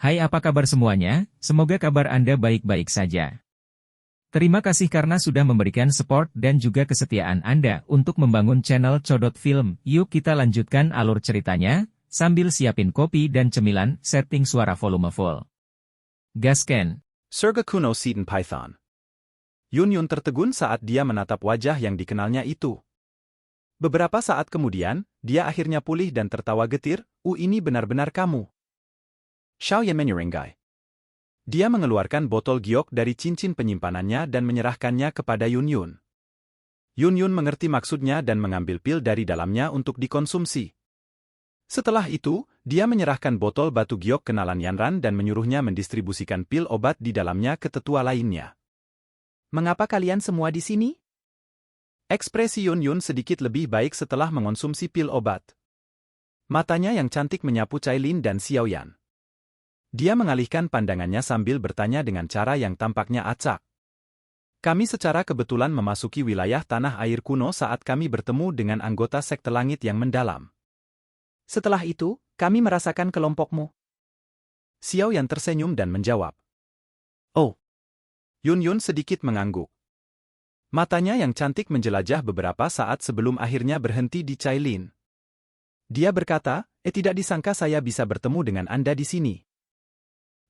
Hai, apa kabar semuanya? Semoga kabar Anda baik-baik saja. Terima kasih karena sudah memberikan support dan juga kesetiaan Anda untuk membangun channel Codot Film. Yuk kita lanjutkan alur ceritanya, sambil siapin kopi dan cemilan, setting suara volume full. Gasken. Surga kuno Seton Python. Yun tertegun saat dia menatap wajah yang dikenalnya itu. Beberapa saat kemudian, dia akhirnya pulih dan tertawa getir, ini benar-benar kamu. Xiaoyan menyeringai. Dia mengeluarkan botol giok dari cincin penyimpanannya dan menyerahkannya kepada Yun. Yun mengerti maksudnya dan mengambil pil dari dalamnya untuk dikonsumsi. Setelah itu, dia menyerahkan botol batu giok kenalan Yanran dan menyuruhnya mendistribusikan pil obat di dalamnya ke tetua lainnya. Mengapa kalian semua di sini? Ekspresi Yun sedikit lebih baik setelah mengonsumsi pil obat. Matanya yang cantik menyapu Cailin dan Xiaoyan. Dia mengalihkan pandangannya sambil bertanya dengan cara yang tampaknya acak. Kami secara kebetulan memasuki wilayah tanah air kuno saat kami bertemu dengan anggota sekte langit yang mendalam. Setelah itu, kami merasakan kelompokmu. Xiaoyan tersenyum dan menjawab. Oh. Yun sedikit mengangguk. Matanya yang cantik menjelajah beberapa saat sebelum akhirnya berhenti di Cailin. Dia berkata, tidak disangka saya bisa bertemu dengan Anda di sini.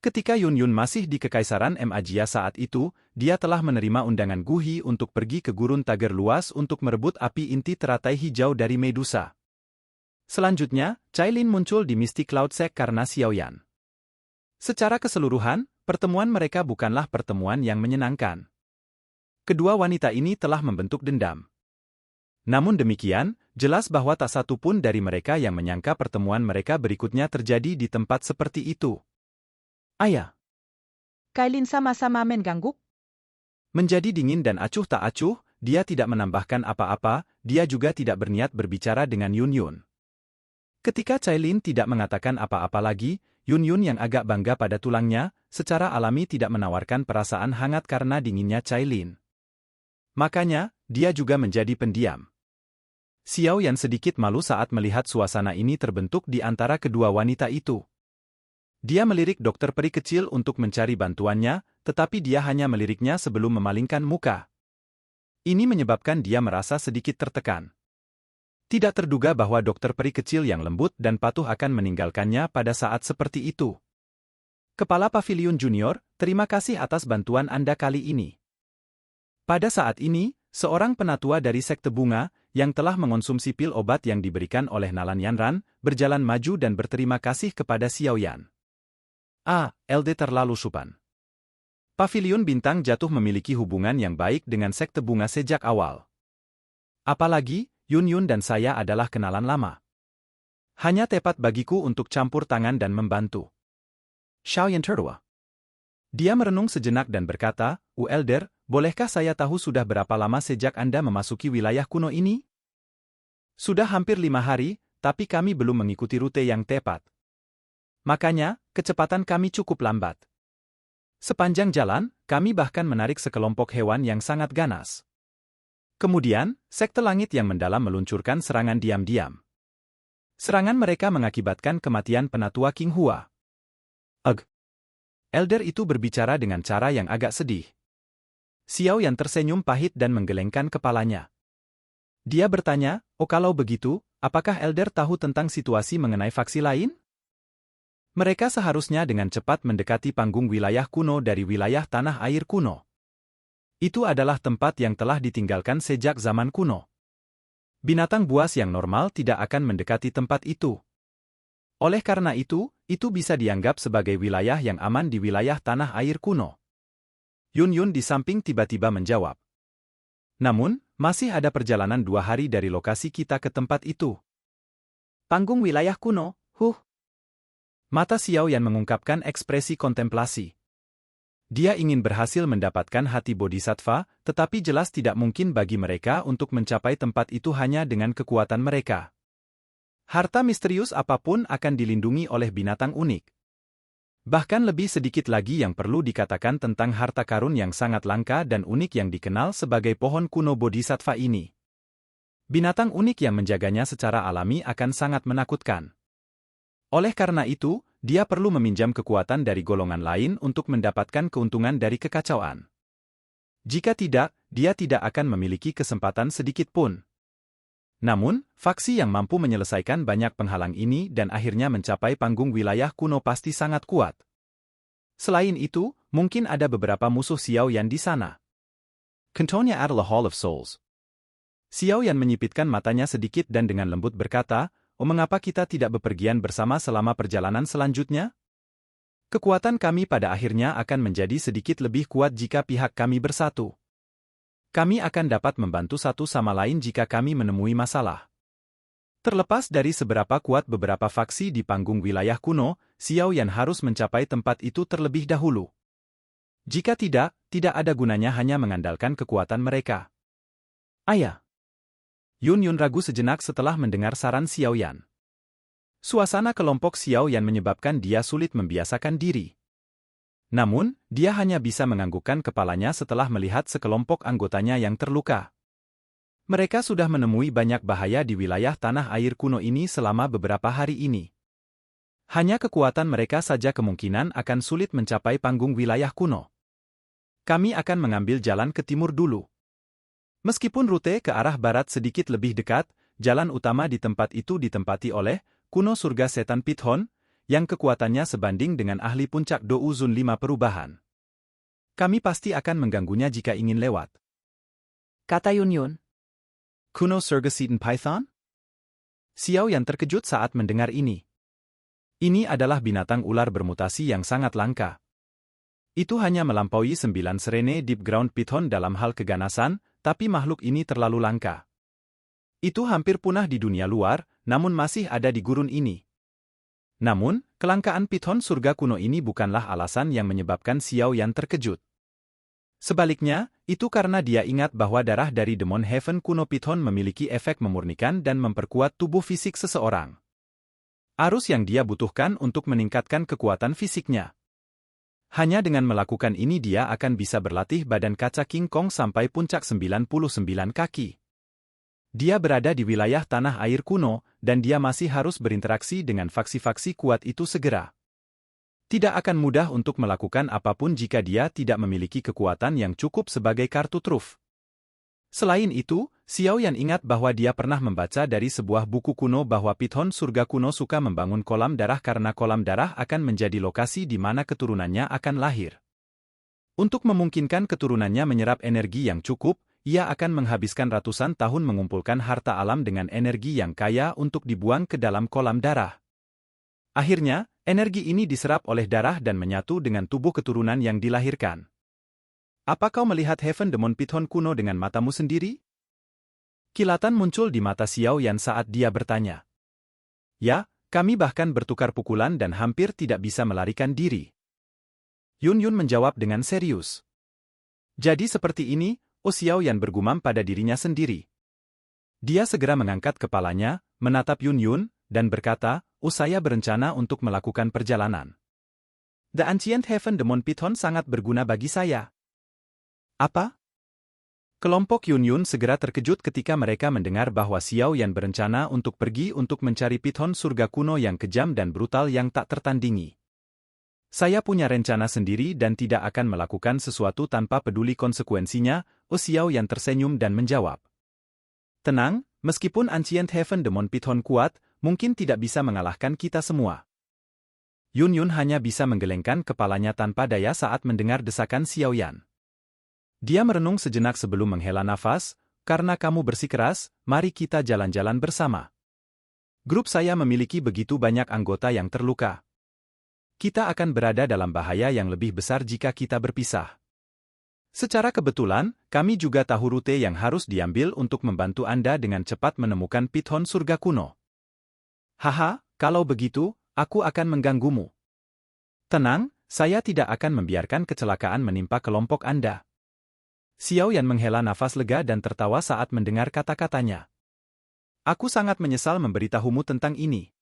Ketika Yun masih di Kekaisaran Magia saat itu, dia telah menerima undangan Guhi untuk pergi ke gurun Tager Luas untuk merebut api inti teratai hijau dari Medusa. Selanjutnya, Cailin muncul di Misty Cloud Sect karena Xiaoyan. Secara keseluruhan, pertemuan mereka bukanlah pertemuan yang menyenangkan. Kedua wanita ini telah membentuk dendam. Namun demikian, jelas bahwa tak satu pun dari mereka yang menyangka pertemuan mereka berikutnya terjadi di tempat seperti itu. Ayah. Cailin sama-sama mengangguk. Menjadi dingin dan acuh tak acuh, dia tidak menambahkan apa-apa, dia juga tidak berniat berbicara dengan Yun. Ketika Cailin tidak mengatakan apa-apa lagi, Yun yang agak bangga pada tulangnya, secara alami tidak menawarkan perasaan hangat karena dinginnya Cailin. Makanya, dia juga menjadi pendiam. Xiaoyan sedikit malu saat melihat suasana ini terbentuk di antara kedua wanita itu. Dia melirik dokter peri kecil untuk mencari bantuannya, tetapi dia hanya meliriknya sebelum memalingkan muka. Ini menyebabkan dia merasa sedikit tertekan. Tidak terduga bahwa dokter peri kecil yang lembut dan patuh akan meninggalkannya pada saat seperti itu. Kepala Pavilion Junior, terima kasih atas bantuan Anda kali ini. Pada saat ini, seorang penatua dari Sekte Bunga, yang telah mengonsumsi pil obat yang diberikan oleh Nalan Yanran, berjalan maju dan berterima kasih kepada Xiaoyan. LD terlalu sopan. Pavilion Bintang Jatuh memiliki hubungan yang baik dengan Sekte Bunga sejak awal. Apalagi, Yun dan saya adalah kenalan lama. Hanya tepat bagiku untuk campur tangan dan membantu. Xiaoyan tertawa. Dia merenung sejenak dan berkata, Elder, bolehkah saya tahu sudah berapa lama sejak Anda memasuki wilayah kuno ini? Sudah hampir 5 hari, tapi kami belum mengikuti rute yang tepat. Makanya, kecepatan kami cukup lambat. Sepanjang jalan, kami bahkan menarik sekelompok hewan yang sangat ganas. Kemudian, Sekte Langit yang mendalam meluncurkan serangan diam-diam. Serangan mereka mengakibatkan kematian penatua King Hua. Elder itu berbicara dengan cara yang agak sedih. Xiaoyan tersenyum pahit dan menggelengkan kepalanya. Dia bertanya, kalau begitu, apakah Elder tahu tentang situasi mengenai faksi lain? Mereka seharusnya dengan cepat mendekati panggung wilayah kuno dari wilayah tanah air kuno. Itu adalah tempat yang telah ditinggalkan sejak zaman kuno. Binatang buas yang normal tidak akan mendekati tempat itu. Oleh karena itu bisa dianggap sebagai wilayah yang aman di wilayah tanah air kuno. Yun di samping tiba-tiba menjawab. Namun, masih ada perjalanan 2 hari dari lokasi kita ke tempat itu. Panggung wilayah kuno, Mata Xiaoyan mengungkapkan ekspresi kontemplasi. Dia ingin berhasil mendapatkan hati bodhisattva, tetapi jelas tidak mungkin bagi mereka untuk mencapai tempat itu hanya dengan kekuatan mereka. Harta misterius apapun akan dilindungi oleh binatang unik. Bahkan lebih sedikit lagi yang perlu dikatakan tentang harta karun yang sangat langka dan unik yang dikenal sebagai pohon kuno bodhisattva ini. Binatang unik yang menjaganya secara alami akan sangat menakutkan. Oleh karena itu, dia perlu meminjam kekuatan dari golongan lain untuk mendapatkan keuntungan dari kekacauan. Jika tidak, dia tidak akan memiliki kesempatan sedikit pun. Namun, faksi yang mampu menyelesaikan banyak penghalang ini dan akhirnya mencapai panggung wilayah kuno pasti sangat kuat. Selain itu, mungkin ada beberapa musuh Xiao Yan di sana. Kantonnya adalah Hall of Souls. Xiao Yan menyipitkan matanya sedikit dan dengan lembut berkata, "Oh, mengapa kita tidak bepergian bersama selama perjalanan selanjutnya? Kekuatan kami pada akhirnya akan menjadi sedikit lebih kuat jika pihak kami bersatu. Kami akan dapat membantu satu sama lain jika kami menemui masalah." Terlepas dari seberapa kuat beberapa faksi di panggung wilayah kuno, Xiao Yan harus mencapai tempat itu terlebih dahulu. Jika tidak, tidak ada gunanya hanya mengandalkan kekuatan mereka. Ayah. Yun ragu sejenak setelah mendengar saran Xiao Yan. Suasana kelompok Xiao Yan menyebabkan dia sulit membiasakan diri. Namun, dia hanya bisa menganggukkan kepalanya setelah melihat sekelompok anggotanya yang terluka. Mereka sudah menemui banyak bahaya di wilayah tanah air kuno ini selama beberapa hari ini. Hanya kekuatan mereka saja kemungkinan akan sulit mencapai panggung wilayah kuno. Kami akan mengambil jalan ke timur dulu. Meskipun rute ke arah barat sedikit lebih dekat, jalan utama di tempat itu ditempati oleh kuno surga setan Pithon, yang kekuatannya sebanding dengan ahli puncak Dou Zun 5 perubahan. Kami pasti akan mengganggunya jika ingin lewat. Kata Yun. Kuno surga setan Python? Xiao Yan terkejut saat mendengar ini. Ini adalah binatang ular bermutasi yang sangat langka. Itu hanya melampaui 9 serene deep ground Python dalam hal keganasan, tapi makhluk ini terlalu langka. Itu hampir punah di dunia luar, namun masih ada di gurun ini. Namun, kelangkaan Python surga kuno ini bukanlah alasan yang menyebabkan Xiao Yan terkejut. Sebaliknya, itu karena dia ingat bahwa darah dari Demon Heaven kuno Python memiliki efek memurnikan dan memperkuat tubuh fisik seseorang. Arus yang dia butuhkan untuk meningkatkan kekuatan fisiknya. Hanya dengan melakukan ini dia akan bisa berlatih badan kaca King Kong sampai puncak 99 kaki. Dia berada di wilayah tanah air kuno, dan dia masih harus berinteraksi dengan faksi-faksi kuat itu segera. Tidak akan mudah untuk melakukan apapun jika dia tidak memiliki kekuatan yang cukup sebagai kartu truf. Selain itu, Xiao Yan ingat bahwa dia pernah membaca dari sebuah buku kuno bahwa Python surga kuno suka membangun kolam darah karena kolam darah akan menjadi lokasi di mana keturunannya akan lahir. Untuk memungkinkan keturunannya menyerap energi yang cukup, ia akan menghabiskan ratusan tahun mengumpulkan harta alam dengan energi yang kaya untuk dibuang ke dalam kolam darah. Akhirnya, energi ini diserap oleh darah dan menyatu dengan tubuh keturunan yang dilahirkan. Apa kau melihat Heaven Demon Python kuno dengan matamu sendiri? Kilatan muncul di mata Xiao Yan saat dia bertanya. Ya, kami bahkan bertukar pukulan dan hampir tidak bisa melarikan diri. Yun menjawab dengan serius. Jadi seperti ini, Oh, Xiao Yan bergumam pada dirinya sendiri. Dia segera mengangkat kepalanya, menatap Yun, dan berkata, Oh, saya berencana untuk melakukan perjalanan. The Ancient Heaven Demon Python sangat berguna bagi saya. Apa? Kelompok Yun segera terkejut ketika mereka mendengar bahwa Xiao Yan berencana untuk pergi untuk mencari Python surga kuno yang kejam dan brutal yang tak tertandingi. Saya punya rencana sendiri dan tidak akan melakukan sesuatu tanpa peduli konsekuensinya, Oh, Xiao Yan tersenyum dan menjawab. Tenang, meskipun Ancient Heaven Demon Python kuat, mungkin tidak bisa mengalahkan kita semua. Yun hanya bisa menggelengkan kepalanya tanpa daya saat mendengar desakan Xiao Yan. Dia merenung sejenak sebelum menghela nafas, karena kamu bersikeras, mari kita jalan-jalan bersama. Grup saya memiliki begitu banyak anggota yang terluka. Kita akan berada dalam bahaya yang lebih besar jika kita berpisah. Secara kebetulan, kami juga tahu rute yang harus diambil untuk membantu Anda dengan cepat menemukan Python surga kuno. Haha, kalau begitu, aku akan mengganggumu. Tenang, saya tidak akan membiarkan kecelakaan menimpa kelompok Anda. Xiao Yan menghela nafas lega dan tertawa saat mendengar kata-katanya. Aku sangat menyesal memberitahumu tentang ini.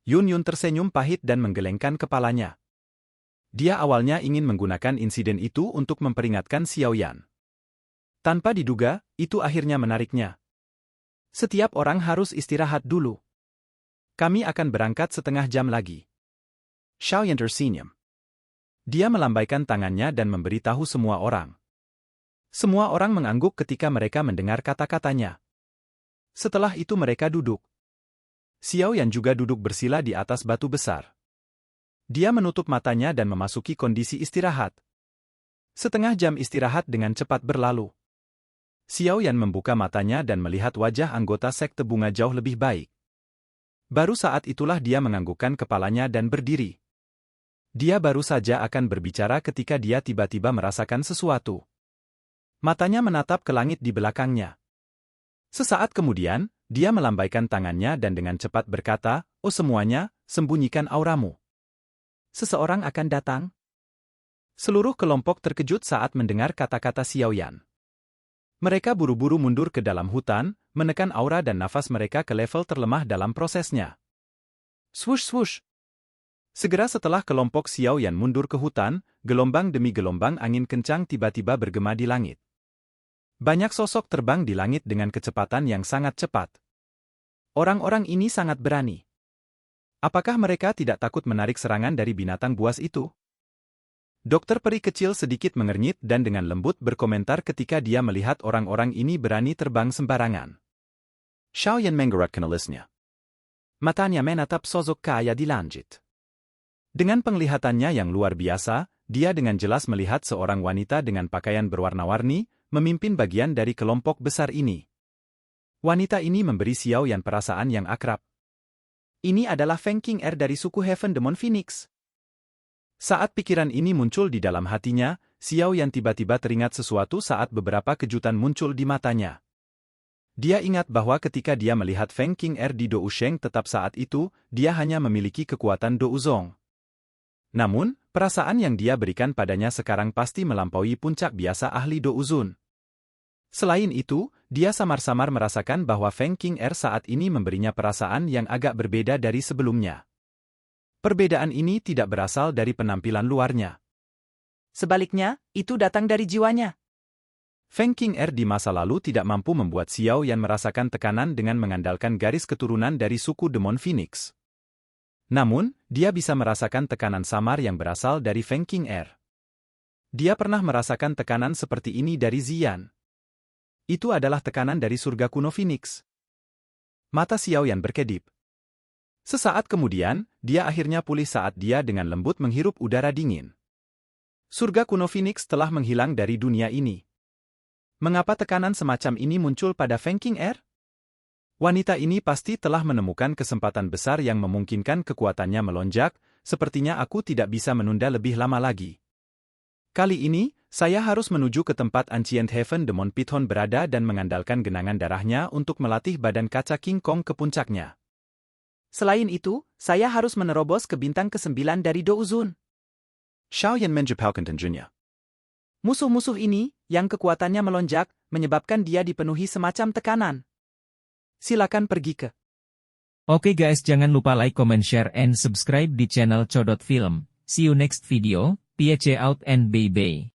Yun tersenyum pahit dan menggelengkan kepalanya. Dia awalnya ingin menggunakan insiden itu untuk memperingatkan Xiao Yan. Tanpa diduga, itu akhirnya menariknya. Setiap orang harus istirahat dulu. Kami akan berangkat setengah jam lagi. Xiao Yan tersenyum. Dia melambaikan tangannya dan memberitahu semua orang. Semua orang mengangguk ketika mereka mendengar kata-katanya. Setelah itu mereka duduk. Xiao Yan juga duduk bersila di atas batu besar. Dia menutup matanya dan memasuki kondisi istirahat. Setengah jam istirahat dengan cepat berlalu. Xiao Yan membuka matanya dan melihat wajah anggota sekte bunga jauh lebih baik. Baru saat itulah dia menganggukkan kepalanya dan berdiri. Dia baru saja akan berbicara ketika dia tiba-tiba merasakan sesuatu. Matanya menatap ke langit di belakangnya. Sesaat kemudian, dia melambaikan tangannya dan dengan cepat berkata, "Oh semuanya, sembunyikan auramu. Seseorang akan datang." Seluruh kelompok terkejut saat mendengar kata-kata Xiao Yan. Mereka buru-buru mundur ke dalam hutan, menekan aura dan nafas mereka ke level terlemah dalam prosesnya. Swoosh-swoosh. Segera setelah kelompok Xiao Yan mundur ke hutan, gelombang demi gelombang angin kencang tiba-tiba bergema di langit. Banyak sosok terbang di langit dengan kecepatan yang sangat cepat. Orang-orang ini sangat berani. Apakah mereka tidak takut menarik serangan dari binatang buas itu? Dokter peri kecil sedikit mengernyit dan dengan lembut berkomentar ketika dia melihat orang-orang ini berani terbang sembarangan. Xiao Yan menggerakkan alisnya. Matanya menatap sosok kaya di langit. Dengan penglihatannya yang luar biasa, dia dengan jelas melihat seorang wanita dengan pakaian berwarna-warni, memimpin bagian dari kelompok besar ini. Wanita ini memberi Xiao Yan perasaan yang akrab. Ini adalah Feng Qing'er dari suku Heaven Demon Phoenix. Saat pikiran ini muncul di dalam hatinya, Xiao Yan tiba-tiba teringat sesuatu saat beberapa kejutan muncul di matanya. Dia ingat bahwa ketika dia melihat Feng Qing'er di Dou Sheng tetap saat itu, dia hanya memiliki kekuatan Dou Zong. Namun, perasaan yang dia berikan padanya sekarang pasti melampaui puncak biasa ahli Dou Zun. Selain itu, dia samar-samar merasakan bahwa Feng Qing'er saat ini memberinya perasaan yang agak berbeda dari sebelumnya. Perbedaan ini tidak berasal dari penampilan luarnya. Sebaliknya, itu datang dari jiwanya. Feng Qing'er di masa lalu tidak mampu membuat Xiao Yan merasakan tekanan dengan mengandalkan garis keturunan dari suku Demon Phoenix. Namun, dia bisa merasakan tekanan samar yang berasal dari Feng Qing'er. Dia pernah merasakan tekanan seperti ini dari Ziyan. Itu adalah tekanan dari surga kuno Phoenix. Mata Xiao Yan berkedip. Sesaat kemudian, dia akhirnya pulih saat dia dengan lembut menghirup udara dingin. Surga kuno Phoenix telah menghilang dari dunia ini. Mengapa tekanan semacam ini muncul pada Feng Qing'er? Wanita ini pasti telah menemukan kesempatan besar yang memungkinkan kekuatannya melonjak, sepertinya aku tidak bisa menunda lebih lama lagi. Kali ini, saya harus menuju ke tempat Ancient Heaven Demon Python berada dan mengandalkan genangan darahnya untuk melatih badan kaca King Kong ke puncaknya. Selain itu, saya harus menerobos ke bintang ke-9 dari Dou Zun. Xiao Yan menjepaukan tenjunya. Musuh-musuh ini, yang kekuatannya melonjak, menyebabkan dia dipenuhi semacam tekanan. Silakan pergi ke. Oke guys, jangan lupa like, comment, share, and subscribe di channel Codot Film. See you next video. Peace out and bye-bye.